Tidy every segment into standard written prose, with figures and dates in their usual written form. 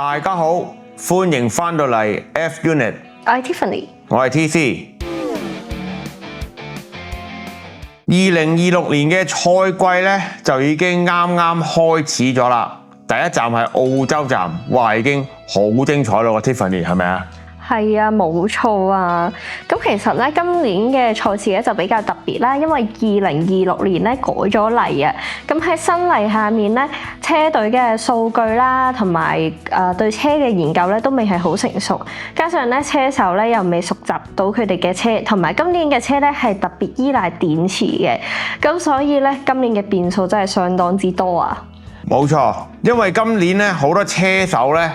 大家好，歡迎返到嚟 F Unit。我係 Tiffany， 我係 TC。2026年嘅賽季呢，就已經啱啱開始咗啦。第一站係澳洲站，哇，已經好精彩咯，Tiffany 係咪啊？係啊，冇錯啊。咁其實咧，今年嘅賽事咧就比較特別啦，因為2026年咧改咗例啊。咁喺新例下面咧，車隊嘅數據啦，同埋對車嘅研究咧都未係好成熟，加上咧車手咧又未熟習到佢哋嘅車，同埋今年嘅車咧係特別依賴電池嘅，咁所以咧今年嘅變數真係相當之多啊。冇錯，因為今年咧好多車手咧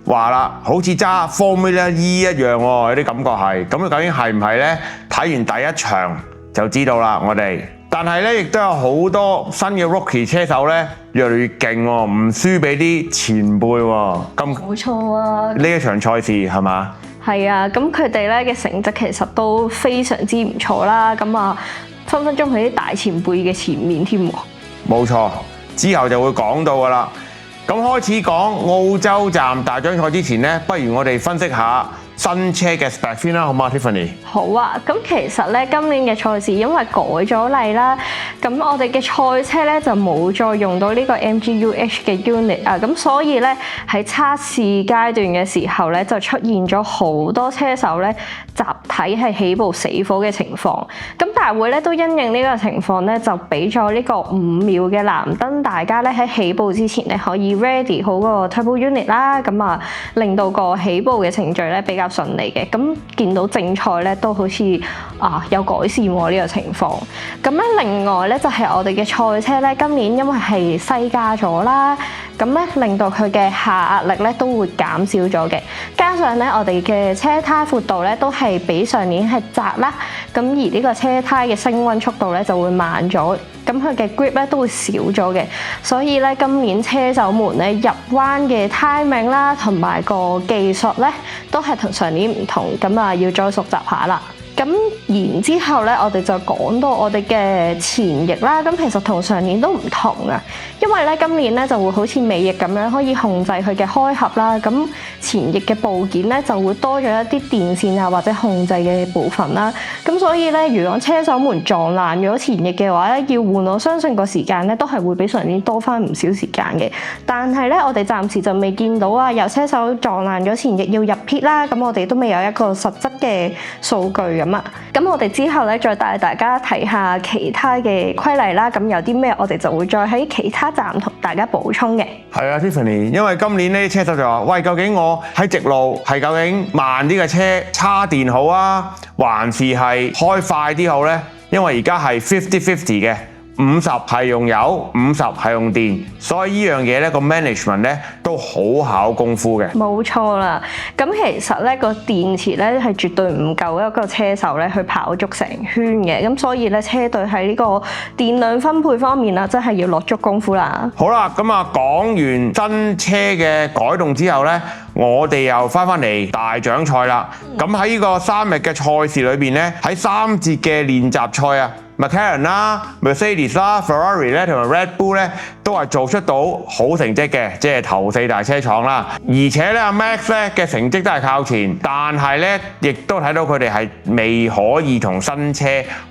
話啦，好似揸 Formula E 一樣喎，有啲感覺係。咁究竟係唔係呢？睇完第一場就知道啦，我哋。但係咧，亦都有好多新嘅 Rookie 車手咧，越嚟越勁喎，唔輸俾啲前輩喎。咁冇錯啊！呢一場賽事係嘛？係啊，咁佢哋咧嘅成績其實都非常之唔錯啦。咁啊，分分鐘喺啲大前輩嘅前面添喎。冇錯，之後就會講到㗎啦。咁開始講澳洲站大獎賽之前呢，不如我哋分析下新車嘅 spec 先啦，好嗎 Tiffany？ 好啊，咁其實咧今年嘅賽事因為改咗例啦，咁我哋嘅賽車咧就冇再用到呢個 MGU-H 嘅 unit 啊，咁所以咧喺測試階段嘅時候咧就出現咗好多車手咧集體係起步死火嘅情況。咁大會咧都因應呢個情況咧就俾咗呢個5秒嘅藍燈，大家咧喺起步之前咧可以 ready 好個 turbo unit 啦，咁啊令到個起步嘅程序咧比較順利嘅。咁見到正賽咧都好似有改善喎呢個情況。咁咧另外咧就係我哋嘅賽車咧今年因為係細價咗啦，咁咧令到佢嘅下壓力咧都會減少咗嘅。加上咧我哋嘅車胎闊度咧都係比上年係窄啦，咁而呢個車胎嘅升溫速度咧就會慢咗，咁佢嘅 grip 咧都會少咗嘅。所以咧今年車手們咧入彎嘅 timing 啦，同埋個技術咧都係同上年唔同，咁啊要再熟習下啦。咁然之後咧，我哋就講到我哋嘅前翼啦。咁其實同上年都唔同啊，因為咧今年咧就會好似尾翼咁樣可以控制佢嘅開合啦。咁前翼嘅部件咧就會多咗一啲電線啊或者控制嘅部分啦。咁所以咧，如果車手們撞爛咗前翼嘅話咧，要換，我相信個時間咧都係會比上年多翻唔少時間嘅。但係咧，我哋暫時就未見到有車手撞爛咗前翼要入 pit 啦。咁我哋都未有一個實質嘅數據咁。咁我哋之後咧再帶大家睇下其他嘅規例啦，咁有啲咩我哋就會再喺其他站同大家補充嘅。係啊 Tiffany， 因為今年呢啲車手就話：喂，究竟我喺直路係究竟慢啲嘅車叉電好啊，還是係開快啲好呢？因為而家係 50-50 嘅。50係用油，50係用電，所以呢樣嘢咧個 management 咧都好考功夫嘅。冇錯啦，咁其實咧個電池咧係絕對唔夠一個車手咧去跑足成圈嘅，咁所以咧車隊喺呢個電量分配方面啊，真係要落足功夫啦。好啦，咁啊講完新車嘅改動之後咧，我哋又翻嚟大獎賽啦。咁喺呢個3日嘅賽事裏邊咧，喺3節嘅練習賽啊。McLaren 啦、Mercedes 啦、Ferrari 咧同埋 Red Bull 咧都係做出到好成績嘅，即係頭4大車廠啦。而且咧阿 Max 咧嘅成績都係靠前，但係咧亦都睇到佢哋係未可以同新車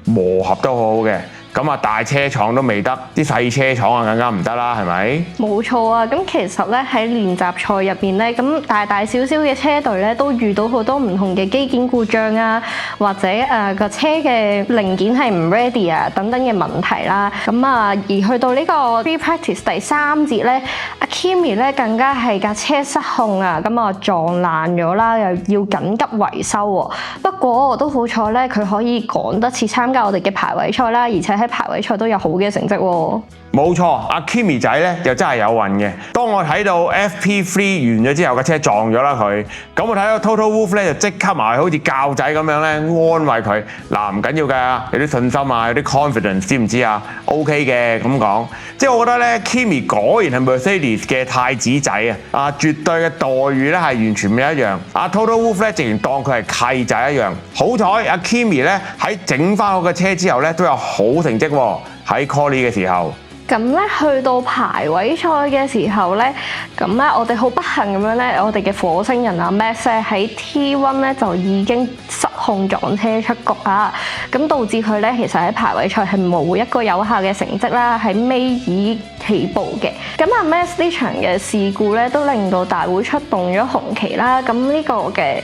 磨合得好好嘅。咁啊大車廠都未得，啲細車廠啊更加唔得啦，係咪？冇錯啊！咁其實咧喺練習賽入邊咧，咁大大小小嘅車隊咧都遇到好多唔同嘅機件故障啊，或者個車嘅零件係唔 ready 啊等等嘅問題啦。咁啊而去到呢個 pre-practice 第3節咧，阿 Kimi 咧更加係架車失控啊，咁啊撞爛咗啦，又要緊急維修喎。不過都好彩咧，佢可以趕得切參加我哋嘅排位賽啦，而且喺排位賽都有好嘅成績喎。冇錯，阿 Kimi 仔咧又真係有運嘅。當我睇到 FP3 完咗之後，架車撞咗啦佢，咁我睇到 Toto Wolff 咧就即刻埋好似教仔咁樣咧安慰佢。嗱，唔緊要㗎，有啲信心啊，有啲 confidence， 知唔知啊 ？OK 嘅咁講，即係我覺得咧 Kimi 果然係 Mercedes 嘅太子仔啊！絕對嘅待遇咧係完全唔一樣。阿 Toto Wolff 咧直然當佢係契仔一樣。好彩阿 Kimi 咧喺整翻好個車之後咧都有好成績喎，喺 Quali 嘅時候。咁咧去到排位賽嘅時候咧，咁咧我哋好不幸咁樣咧，我哋嘅火星人阿 Max 咧喺 T1 咧就已經失控撞車出局啊！咁導致佢咧其實喺排位賽係冇一個有效嘅成績啦，係尾二起步嘅。咁阿 Max 呢場嘅事故咧都令到大會出動咗紅旗啦，咁呢個嘅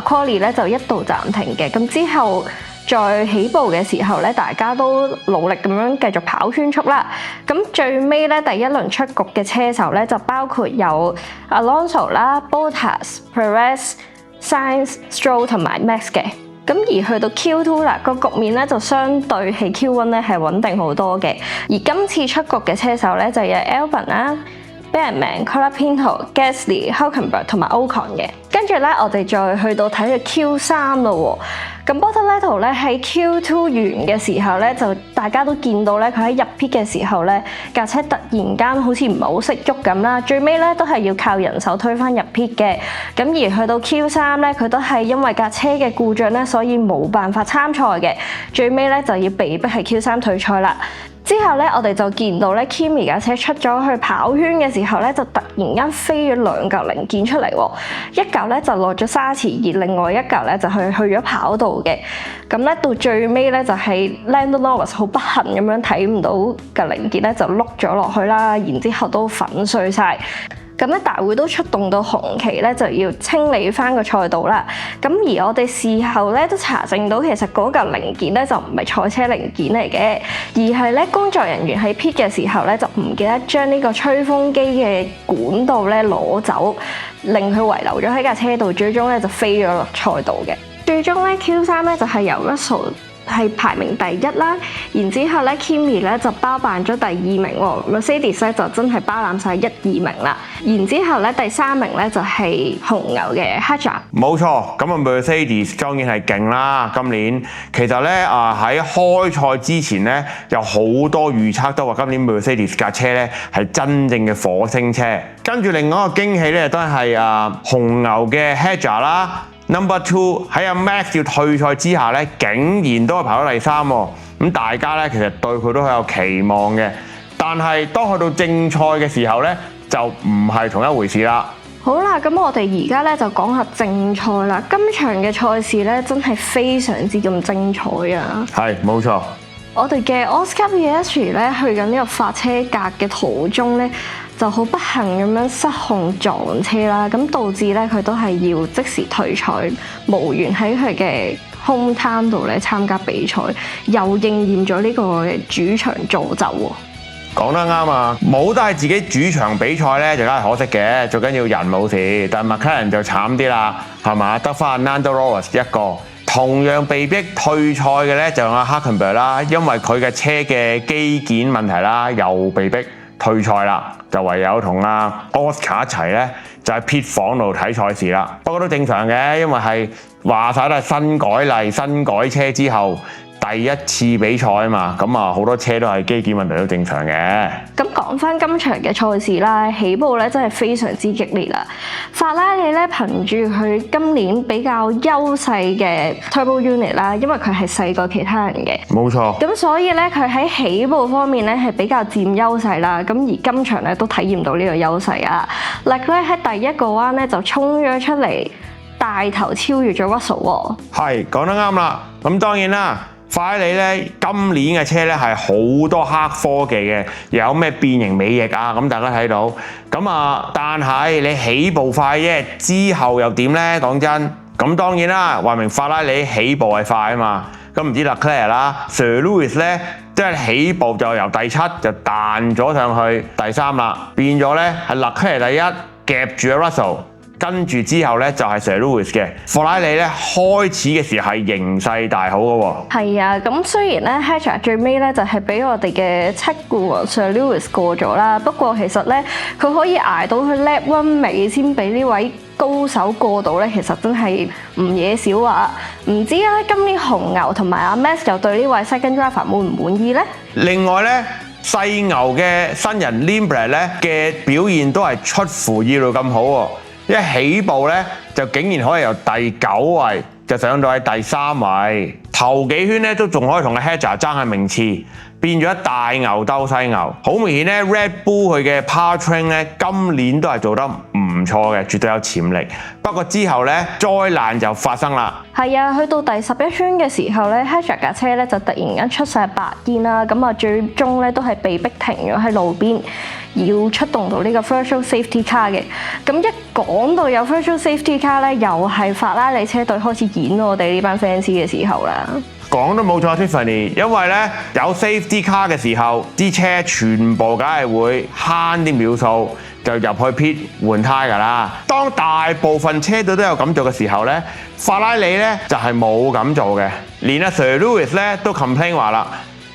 quali 咧就一度暫停嘅。咁之後在起步嘅時候咧，大家都努力咁樣繼續跑圈速啦。咁最尾咧，第一輪出局嘅車手咧就包括有 Alonso 啦、Bottas、Perez、Sainz、Stroll 同埋 Max 嘅。咁而去到 Q2 啦，個局面咧就相對係 Q1 咧係穩定好多嘅。而今次出局嘅車手咧就有 Albon 啦、Bottas、Colapinto、Gasly、Hülkenberg 同埋 Ocon 嘅。跟住咧，我哋再去到睇嘅 Q3 咯喎。咁 Bortoleto 咧喺 Q2 完嘅時候咧，就大家都見到咧，佢喺入 pit 嘅時候咧，架車突然間好似唔係好識喐咁啦。最尾咧都係要靠人手推返入 pit 嘅。咁而去到 Q3 咧，佢都係因為架車嘅故障咧，所以冇辦法參賽嘅。最尾咧就要被逼係 Q3 退賽啦。之後咧，我哋就見到咧 Kimi 架車出咗去跑圈嘅時候咧，就突然間飛咗兩嚿零件出嚟喎，一嚿咧就落咗沙池，而另外一嚿咧就去咗跑道嘅。咁咧到最尾咧就係 Lando Norris 好不幸咁樣睇唔到嘅零件咧就碌咗落去啦，然之後都粉碎晒。咁咧大會都出動到紅旗咧，就要清理翻個賽道啦。咁而我哋事後咧都查證到，其實嗰嚿零件咧就唔係賽車零件嚟嘅，而係咧工作人員喺 pit 嘅時候咧就唔記得將呢個吹風機嘅管道咧攞走，令佢遺留咗喺架車度，最終咧就飛咗落賽道嘅。最終咧 Q3 咧就係由 Russell係排名第一啦，然之後咧 Kimi 咧就包辦咗第二名喎 ，Mercedes 咧就真係包攬晒1、2名啦。然之後咧第3名咧就係紅牛嘅 Hadjar。冇錯，咁啊 Mercedes 當然係勁啦。今年其實咧喺開賽之前咧有好多預測都話今年 Mercedes 架車咧係真正嘅火星車。跟住另外一個驚喜咧都係紅牛嘅 Hadjar 啦。Number 2喺阿 Max 要退賽之下咧，竟然都係跑到第3喎。咁大家咧其實對佢都係有期望嘅，但係當去到正賽嘅時候咧，就唔係同一回事啦。好啦，咁我哋而家咧就講下正賽啦。今場嘅賽事咧真係非常之咁精彩啊！係，冇錯。我哋嘅 Oscar Piastri 咧去緊呢個發車格嘅途中咧，就好不幸咁樣失控撞車啦，咁導致咧佢都係要即時退賽，無緣喺佢嘅 home town 度咧參加比賽，又應驗咗呢個主場造就喎。講得啱啊！冇得係自己主場比賽咧，就梗係可惜嘅，最緊要人冇事。但係 McLaren 就慘啲啦，係嘛？得翻 Lando Norris 一個。同樣被逼退賽嘅咧就係阿 Hülkenberg 啦，因為佢嘅車嘅機件問題啦，又被逼退賽啦，就唯有同阿 Oscar 一齊咧，就喺 pit 房度睇賽事啦。不過都正常嘅，因為係話晒都係新改例、新改車之後第一次比賽啊嘛，咁啊好多車都係機件問題都正常嘅。咁講翻今場嘅賽事啦，起步咧真係非常之激烈啦。法拉利咧憑住佢今年比較優勢嘅 Turbo Unit 啦，因為佢係細過其他人嘅。冇錯。咁所以咧佢喺起步方面咧係比較佔優勢啦。咁而今場咧都體驗到呢個優勢啊。Leclerc喺第一個彎咧就衝咗出嚟，帶頭超越咗 Russell 喎。係，講得啱啦。咁當然啦。法拉利咧今年嘅車咧係好多黑科技嘅，又有咩變形尾翼啊，咁大家睇到。咁但係你起步快啫，之後又點咧？講真，咁當然啦，話明法拉利起步係快啊嘛。咁唔知 Leclerc 啦 ，Sir Lewis 咧，即係起步就由第7就彈咗上去第3啦，變咗咧係 Leclerc第1夾住阿 Russell。跟住之後咧就係 Sir Lewis 嘅法拉利咧開始嘅時候係形勢大好嘅喎。係啊，咁雖然咧 Hadjar 最尾咧就係俾我哋嘅7顧王 Sir Lewis 過咗啦，不過其實咧佢可以捱到去 Lap 1尾先俾呢位高手過到咧，其實真係唔嘢少啊！唔知咧今年紅牛同埋阿 Max 又對呢位 Second Driver 滿唔滿意咧？另外咧細牛嘅新人 Limber 咧嘅表現都係出乎意料咁好喎。一起步咧就竟然可以由第9位就上到喺第3位，頭幾圈咧都仲可以同個 Hedger 爭下名次，變咗大牛鬥細牛。好明顯咧 ，Red Bull 佢嘅 Powertrain 咧今年都係做得唔錯嘅，絕對有潛力。不過之後咧災難就發生啦。係啊，去到第11圈嘅時候咧 Hedger 架車咧就突然間出晒白煙啦，咁啊最終咧都係被逼停咗喺路邊，要出動到呢個 Virtual Safety Car 嘅。咁一講到有 Virtual Safety Car 咧，又係法拉利車隊開始演我哋呢班 fans 嘅時候啦。講都冇錯 Tiffany， 因為咧有 Safety Car 嘅時候，啲車全部梗係會慳啲秒數，就入去 pit 換胎㗎啦。當大部分車隊都有咁做嘅時候咧，法拉利咧就係冇咁做嘅。連阿 Sir Lewis 咧都 complain 話啦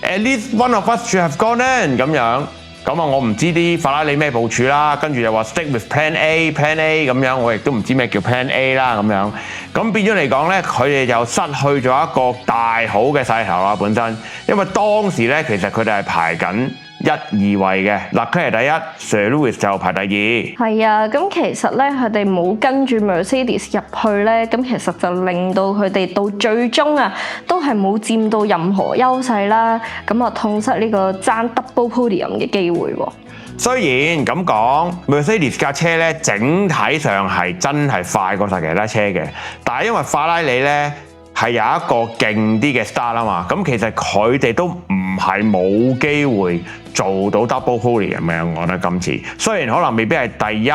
，At least one of us should have gone in 咁樣。咁啊，我唔知啲法拉利咩部署啦，跟住又話 stick with Plan A 咁樣，我亦都唔知咩叫 Plan A 啦咁樣。咁變咗嚟講咧，佢哋就失去咗一個大好嘅勢頭啦本身，因為當時咧其實佢哋係排緊1、2位嘅，Leclerc係第一 ，Sir Lewis 就排第2。係啊，咁其實咧佢哋冇跟住 Mercedes 入去咧，咁其實就令到佢哋到最終啊都係冇佔到任何優勢啦，咁啊痛失呢個爭 double podium 嘅機會喎。雖然咁講 ，Mercedes 架車咧整體上係真係快過晒其他車嘅，但係因為法拉利咧係有一個勁啲嘅 star 啊嘛，咁其實佢哋都唔係冇機會做到 double podium 咁樣，我覺得今次雖然可能未必係第一，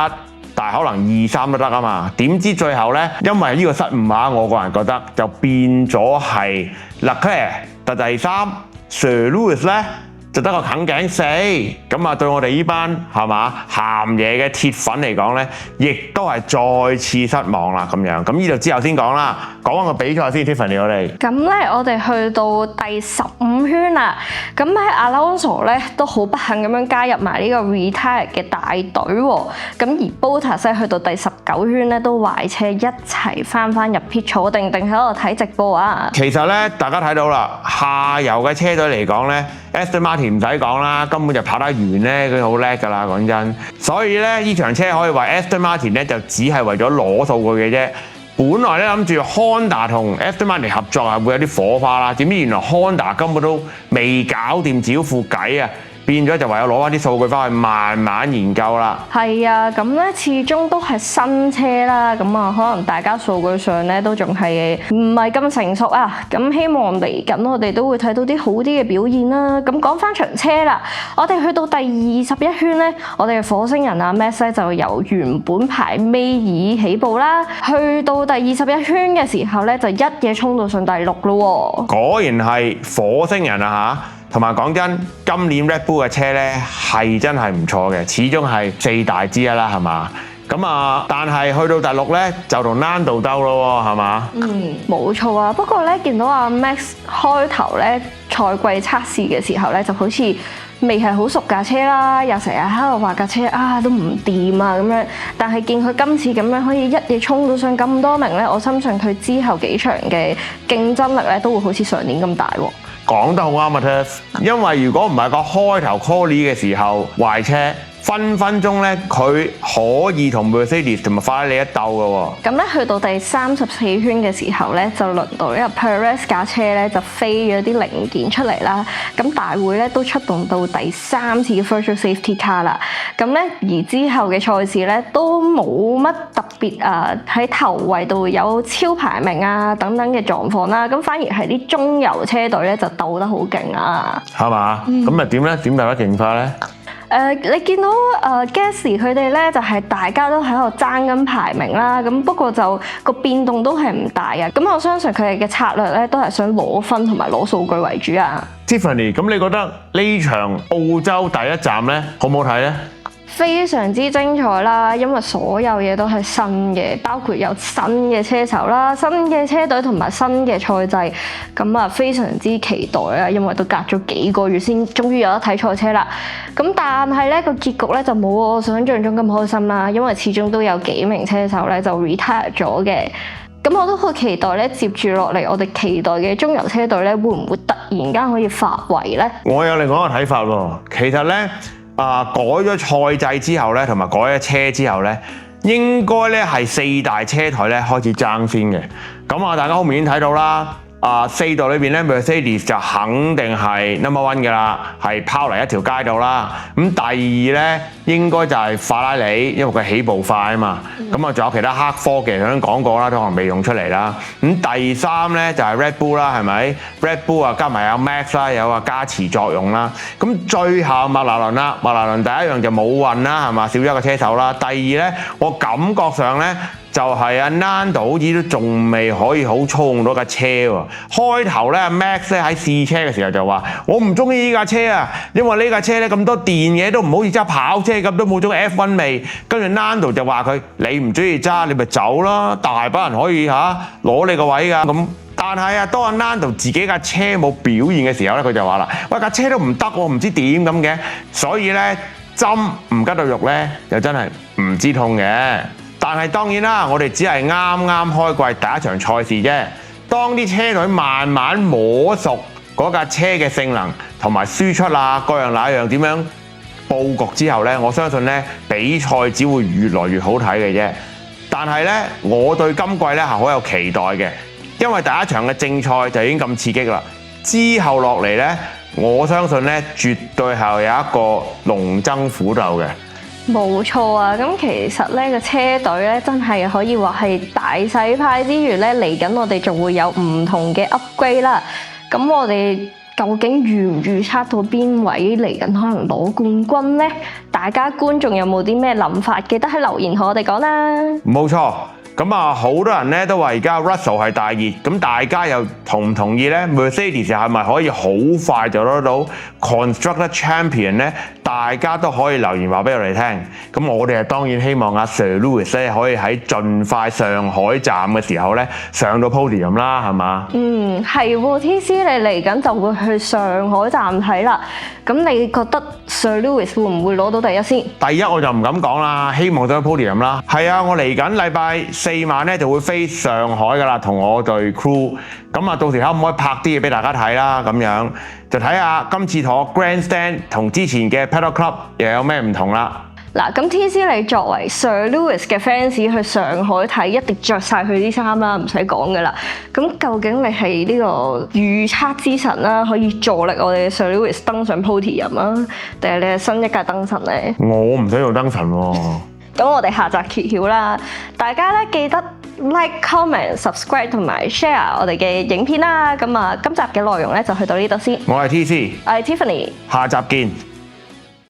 但係可能2、3都得啊嘛。點知最後咧，因為呢個失誤啊，我個人覺得就變咗係 Leclerc 第3 ，Sir Lewis 咧就得個啃頸4，咁啊對我哋呢班係嘛鹹嘢嘅鐵粉嚟講咧，亦都係再次失望啦咁樣。咁呢度之後先講啦，講翻個比賽先 Tiffany 我哋。咁咧，我哋去到第15圈啦，咁喺 Alonso 咧都好不幸咁樣加入埋呢個 retire 嘅大隊喎。咁而 Bottas 去到第19圈咧都壞車一齊翻入 pit 坐定喺度睇直播啊。其實咧，大家睇到啦，下游嘅車隊嚟講咧 ，Aston Martin 唔使講啦，根本就跑得完咧，佢好叻㗎啦，講真。所以咧，呢場車可以話 Aston Martin 咧就只係為咗攞數據嘅啫。本來咧諗住 Honda 同 Aston Martin 合作係會有啲火花啦，點知原來 Honda 根本都未搞掂自己副計啊！變咗就唯有攞翻啲數據翻去慢慢研究啦。係啊，咁咧始終都係新車啦，咁啊可能大家數據上咧都仲係唔係咁成熟啊。咁希望嚟緊我哋都會睇到啲好啲嘅表現啦。咁講翻場車啦，我哋去到第21圈咧，我哋嘅火星人啊 Max 咧就由原本排尾二起步啦，去到第21圈嘅時候咧就一嘢衝到上第6咯喎。果然係火星人啊嚇！同埋講真，今年 Red Bull 嘅車咧係真係唔錯嘅，始終係4大之一啦，係嘛？咁啊，但係去到第6咧就同 Lando 鬥咯喎，係嘛？冇錯啊。不過咧見到阿 Max 開頭咧賽季測試嘅時候咧就好似未係好熟架車啦，又成日喺度話架車啊都唔掂啊咁樣。但係見佢今次咁樣可以一嘢衝到上咁多名咧，我深信佢之後幾場嘅競爭力咧都會好似上年咁大喎。講得好啱啊 Tiff， 因為如果唔係個開頭 call 嘅時候壞車，分鐘咧佢可以同 Mercedes 同埋法拉利一鬥嘅喎。咁咧去到第34圈嘅時候咧，就輪到呢個 Perez 架車咧就飛咗啲零件出嚟啦。咁大會咧都出動到第3次嘅 Virtual Safety Car 啦。咁咧而之後嘅賽事咧都冇乜特別啊，喺頭位度有超排名啊等等嘅狀況啦。咁反而係啲中游車隊咧就鬥得好勁啊。係嘛？咁啊點咧？點鬥得勁法咧？你見到Gasly 佢哋咧就係大家都喺度爭緊排名啦，咁不過就個變動都係唔大嘅，咁我相信佢哋嘅策略咧都係想攞分同埋攞數據為主啊。Tiffany，咁你覺得呢場澳洲第一站咧好唔好睇咧？非常之精彩啦，因為所有嘢都係新嘅，包括有新嘅車手啦、新嘅車隊同埋新嘅賽制，咁啊非常之期待啊！因為都隔咗幾個月先，終於有得睇賽車啦。咁但係咧個結局咧就冇我想象中咁開心啦，因為始終都有幾名車手咧就 retire 咗嘅。咁我都好期待咧，接住落嚟我哋期待嘅中游車隊咧，會唔會突然間可以發圍咧？我有另外一個睇法喎，其實咧。改咗賽制之後咧，同埋改咗車之後咧，應該咧係4大車隊咧開始爭先嘅。咁啊，大家好明顯睇到啦。4隊裏邊咧 ，Mercedes 就肯定係 number one 嘅啦，係拋嚟一條街度啦。咁第二咧應該就係法拉利，因為佢起步快啊嘛。咁啊，仲有其他黑科技，頭先講過啦，都可能未用出嚟啦。咁第三咧就係 Red Bull 啦，係咪 ？Red Bull 啊，加埋有 Max 啦，有個加持作用啦。咁最後麥拿倫啦，麥拿倫第一樣就冇運啦，係嘛，少咗一個車手啦。第二咧，我感覺上咧。就係Nando 好似都仲未可以好操控到架車喎。開頭咧 Max 咧喺試車嘅時候就話：我唔中意呢架車啊，因為呢架車咧咁多電嘅都唔好似揸跑車咁，都冇種 F1 味。跟住 Nando 就話佢：你唔中意揸，你咪走啦，大把人可以攞你個位㗎。咁但係啊，當Nando自己架車冇表現嘅時候咧，佢就話啦：喂，架車都唔得喎，唔知點咁嘅。所以咧針唔吉到肉咧，就真係唔知痛嘅。但係當然啦，我哋只係啱啱開季第一場賽事啫。當啲車隊慢慢摸熟嗰架車嘅性能同埋輸出啊，各樣那樣點樣佈局之後呢，我相信呢比賽只會越來越好睇嘅啫。但係呢，我對今季呢係好有期待嘅，因為第一場嘅正賽就已經咁刺激啦。之後落嚟呢，我相信呢絕對係有一個龍爭虎鬥嘅。冇錯啊！咁其實咧個車隊咧真係可以話係大洗牌之餘咧，嚟緊我哋仲會有唔同嘅 upgrade 啦。咁我哋究竟預唔預測到邊位嚟緊可能攞冠軍呢？大家觀眾有冇啲咩諗法？記得喺留言同我哋講啦。冇錯。咁啊，好多人咧都話而家 Russell 係大熱，咁大家又同唔同意咧 ？Mercedes 係咪可以好快就攞到 Constructor Champion 咧？大家都可以留言話俾我哋聽。咁我哋當然希望阿 Sir Lewis 咧可以喺盡快上海站嘅時候咧上到 podium 啦，係嘛？係喎，TC 你嚟緊就會去上海站睇啦。咁你覺得 Sir Lewis 會唔會攞到第一先？第一我就唔敢講啦，希望上到 podium 啦。係啊，我嚟緊禮拜4晚咧就會飛上海噶啦，同我隊 crew。咁啊，到時可唔可以拍啲嘢俾大家睇啦？咁樣就睇下今次同我 Grandstand 同之前嘅 Paddock Club 又有咩唔同啦。嗱，咁 TC 你作為 Sir Lewis 嘅 fans 去上海睇，一定着晒佢啲衫啦，唔使講噶啦。咁究竟你係呢個預測之神啦，可以助力我哋 Sir Lewis 登上 podium 啊，定係你係新一屆燈神咧？我唔使做燈神喎。咁我哋下集揭曉啦！大家咧記得 like、comment、subscribe 同埋 share 我哋嘅影片啦。咁啊，今集嘅內容咧就去到呢度先。我係 TC，我係 Tiffany，下集見。